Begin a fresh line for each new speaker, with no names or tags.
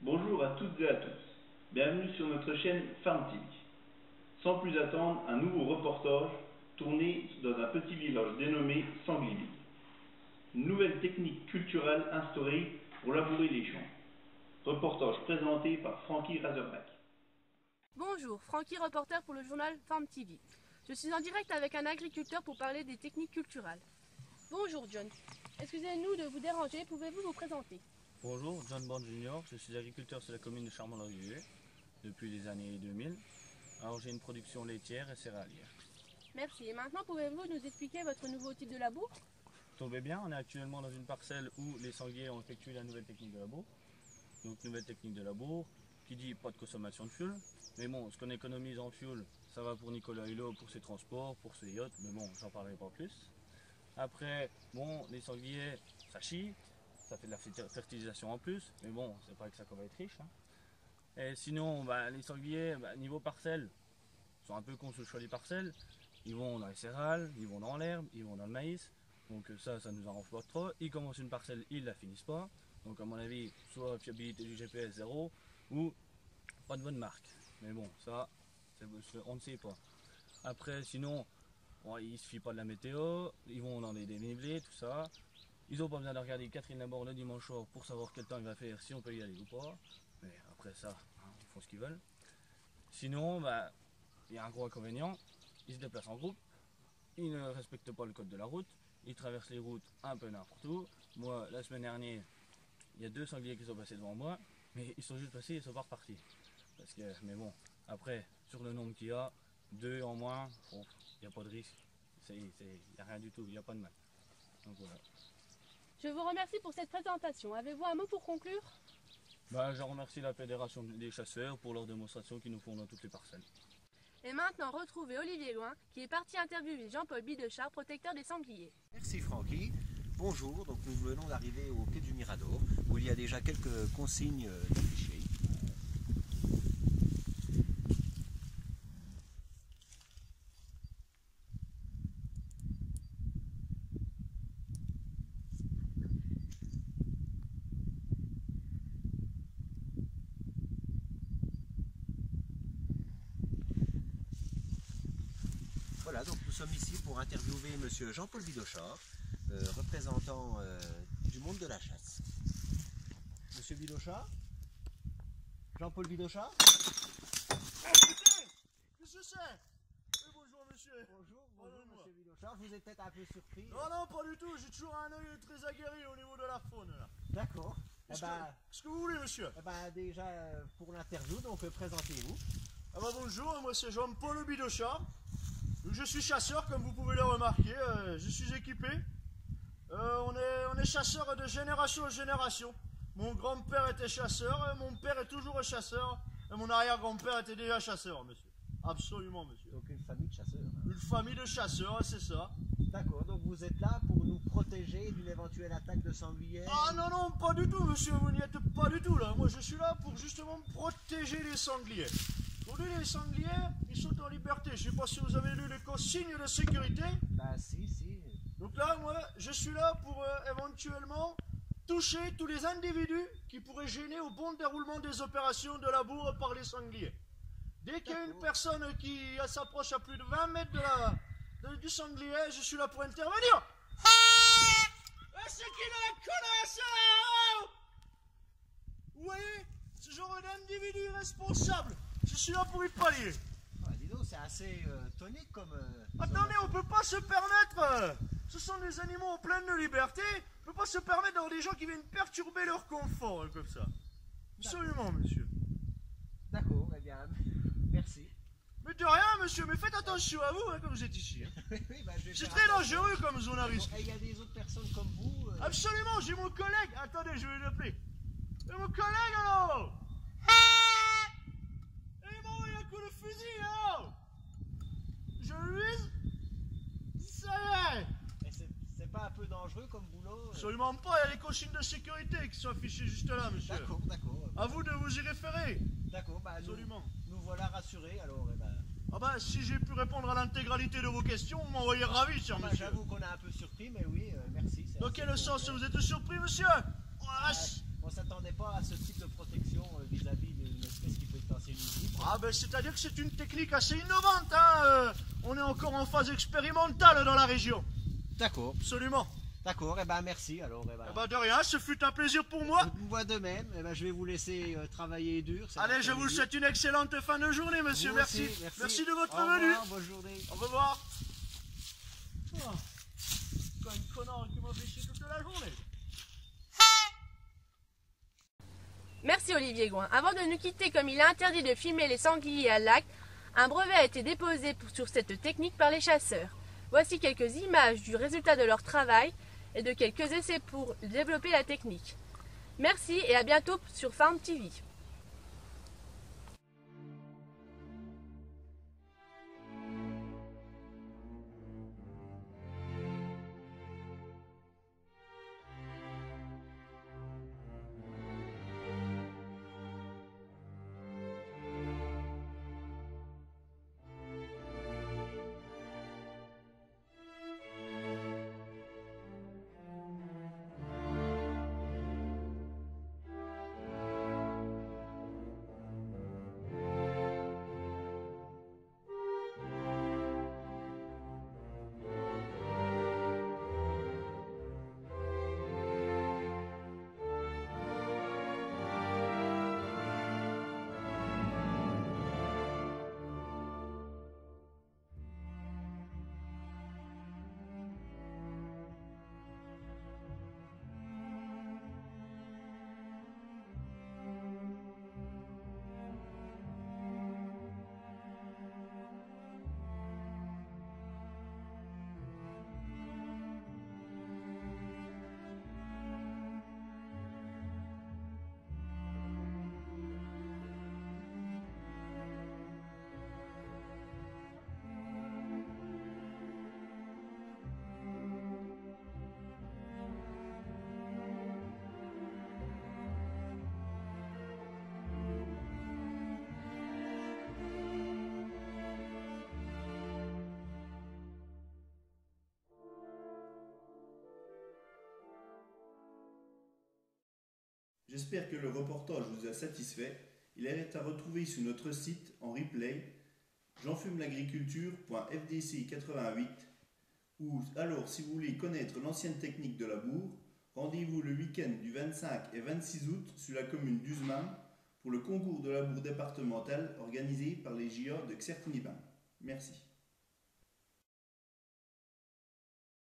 Bonjour à toutes et à tous, bienvenue sur notre chaîne Farm TV. Sans plus attendre, un nouveau reportage tourné dans un petit village dénommé Sanglier. Une nouvelle technique culturelle instaurée pour labourer les champs. Reportage présenté par Frankie Razorback.
Bonjour, Francky, reporter pour le journal Farm TV. Je suis en direct avec un agriculteur pour parler des techniques culturelles. Bonjour John, excusez-nous de vous déranger, pouvez-vous vous présenter?
Bonjour, John Bond Junior, je suis agriculteur sur la commune de Charmant-Laurier depuis les années 2000. Alors j'ai une production laitière et céréalière.
Merci, et maintenant pouvez-vous nous expliquer votre nouveau type de labour?
Tombez bien, on est actuellement dans une parcelle où les sangliers ont effectué la nouvelle technique de labour. Donc nouvelle technique de labour, qui dit pas de consommation de fuel. Mais bon, ce qu'on économise en fuel, ça va pour Nicolas Hulot, pour ses transports, pour ses yachts, mais bon, j'en parlerai pas plus. Après, bon, les sangliers, ça chie, ça fait de la fertilisation en plus, mais bon, c'est pas avec ça qu'on va être riche. Et sinon, les sangliers, niveau parcelle, sont un peu cons sur le choix des parcelles. Ils vont dans les céréales, ils vont dans l'herbe, ils vont dans le maïs. Donc ça nous arrange pas trop. Ils commencent une parcelle, ils la finissent pas. Donc à mon avis, soit fiabilité du GPS 0 ou pas de bonne marque. Mais bon, ça, on ne sait pas. Après, sinon, bon, ils se fient pas de la météo, ils vont dans les dénivelés, tout ça. Ils n'ont pas besoin de regarder Catherine Laborde le dimanche soir pour savoir quel temps il va faire, si on peut y aller ou pas. Mais après ça, ils font ce qu'ils veulent. Sinon, il y a un gros inconvénient, ils se déplacent en groupe, ils ne respectent pas le code de la route, ils traversent les routes un peu n'importe où. Moi, la semaine dernière, il y a 2 sangliers qui sont passés devant moi, mais ils sont juste passés, ils sont pas repartis. Mais bon, après, sur le nombre qu'il y a, 2 en moins, il n'y a pas de risque, il n'y a rien du tout, il n'y a pas de mal. Donc voilà.
Je vous remercie pour cette présentation. Avez-vous un mot pour conclure?
Je remercie la Fédération des chasseurs pour leur démonstration qu'ils nous font dans toutes les parcelles.
Et maintenant, retrouvez Olivier Loin, qui est parti interviewer Jean-Paul Bidechard, protecteur des sangliers.
Merci Francky. Bonjour, donc nous venons d'arriver au pied du Mirador, où il y a déjà quelques consignes d'affichés. Voilà, donc nous sommes ici pour interviewer monsieur Jean-Paul Bidechard, représentant du monde de la chasse. Monsieur Bidechard? Jean-Paul Bidechard?
Qu'est-ce que c'est? Bonjour monsieur.
Bonjour monsieur Bidechard, je vous ai peut-être un peu surpris.
Non, pas du tout, j'ai toujours un œil très aguerri au niveau de la faune.
D'accord.
Qu'est-ce que vous voulez monsieur?
Déjà pour l'interview, donc présentez-vous.
Bonjour, moi c'est Jean-Paul Bidechard. Je suis chasseur, comme vous pouvez le remarquer, je suis équipé. On est chasseur de génération en génération. Mon grand-père était chasseur, mon père est toujours chasseur, et mon arrière-grand-père était déjà chasseur, monsieur. Absolument, monsieur.
Donc une famille de chasseurs.
Une famille de chasseurs, c'est ça.
D'accord, donc vous êtes là pour nous protéger d'une éventuelle attaque de sanglier?
Ah non, pas du tout, monsieur, vous n'y êtes pas du tout, là. Moi, je suis là pour justement protéger les sangliers. Aujourd'hui, les sangliers, ils sont en liberté. Je ne sais pas si vous avez lu les consignes de sécurité.
Si.
Donc là, moi, je suis là pour éventuellement toucher tous les individus qui pourraient gêner au bon déroulement des opérations de labour par les sangliers. Dès qu'il y a une personne qui s'approche à plus de 20 mètres du sanglier, je suis là pour intervenir. C'est qui la connasse? Vous voyez, ce genre d'individu irresponsable. Je suis là pour y pallier.
Dis donc, c'est assez tonique comme...
Attendez, on peut pas se permettre. Ce sont des animaux en pleine liberté. On peut pas se permettre d'avoir des gens qui viennent perturber leur confort comme ça. Absolument, monsieur.
D'accord, eh bien, merci.
Mais de rien, monsieur, mais faites attention à vous, comme vous êtes ici. C'est très dangereux comme zone à risque.
Et il y a des autres personnes comme vous
Absolument, j'ai mon collègue. Attendez, je vais l'appeler. Et mon collègue, alors. Le fusil, alors. Je vise. Ça y est.
C'est pas un peu dangereux comme boulot
Absolument pas, il y a les consignes de sécurité qui sont affichées juste là, monsieur.
D'accord.
À vous de vous y référer.
D'accord,
absolument.
Nous voilà rassurés, alors.
Si j'ai pu répondre à l'intégralité de vos questions, vous m'envoyez ravi, cher monsieur.
J'avoue qu'on est un peu surpris, mais oui, merci.
Dans quel sens vous êtes surpris, monsieur?
On On ne s'attendait pas à ce type de protection vis-à-vis d'une espèce qui peut être assez nuisible.
Ah ben c'est-à-dire que c'est une technique assez innovante, hein. On est encore en phase expérimentale dans la région.
D'accord,
Absolument.
d'accord, et ben merci alors.
Eh ben de rien, ce fut un plaisir pour moi.
Moi de même, eh ben, je vais vous laisser travailler dur. cet
Allez, je vous
après-midi.
souhaite une excellente fin de journée, monsieur.
Vous
Merci.
aussi, merci.
Merci de votre
Au revoir,
venue.
bonne journée.
Au revoir. Oh, c'est un connard qui m'a fait chier toute la journée.
Merci Olivier Gouin. Avant de nous quitter, comme il est interdit de filmer les sangliers à l'acte, un brevet a été déposé sur cette technique par les chasseurs. Voici quelques images du résultat de leur travail et de quelques essais pour développer la technique. Merci et à bientôt sur Farm TV.
J'espère que le reportage vous a satisfait. Il est à retrouver sur notre site en replay jeanfumelagriculture.fdc88 ou alors si vous voulez connaître l'ancienne technique de labour, rendez-vous le week-end du 25 et 26 août sur la commune d'Uzman pour le concours de labour départemental organisé par les JA de Xertiniban. Merci.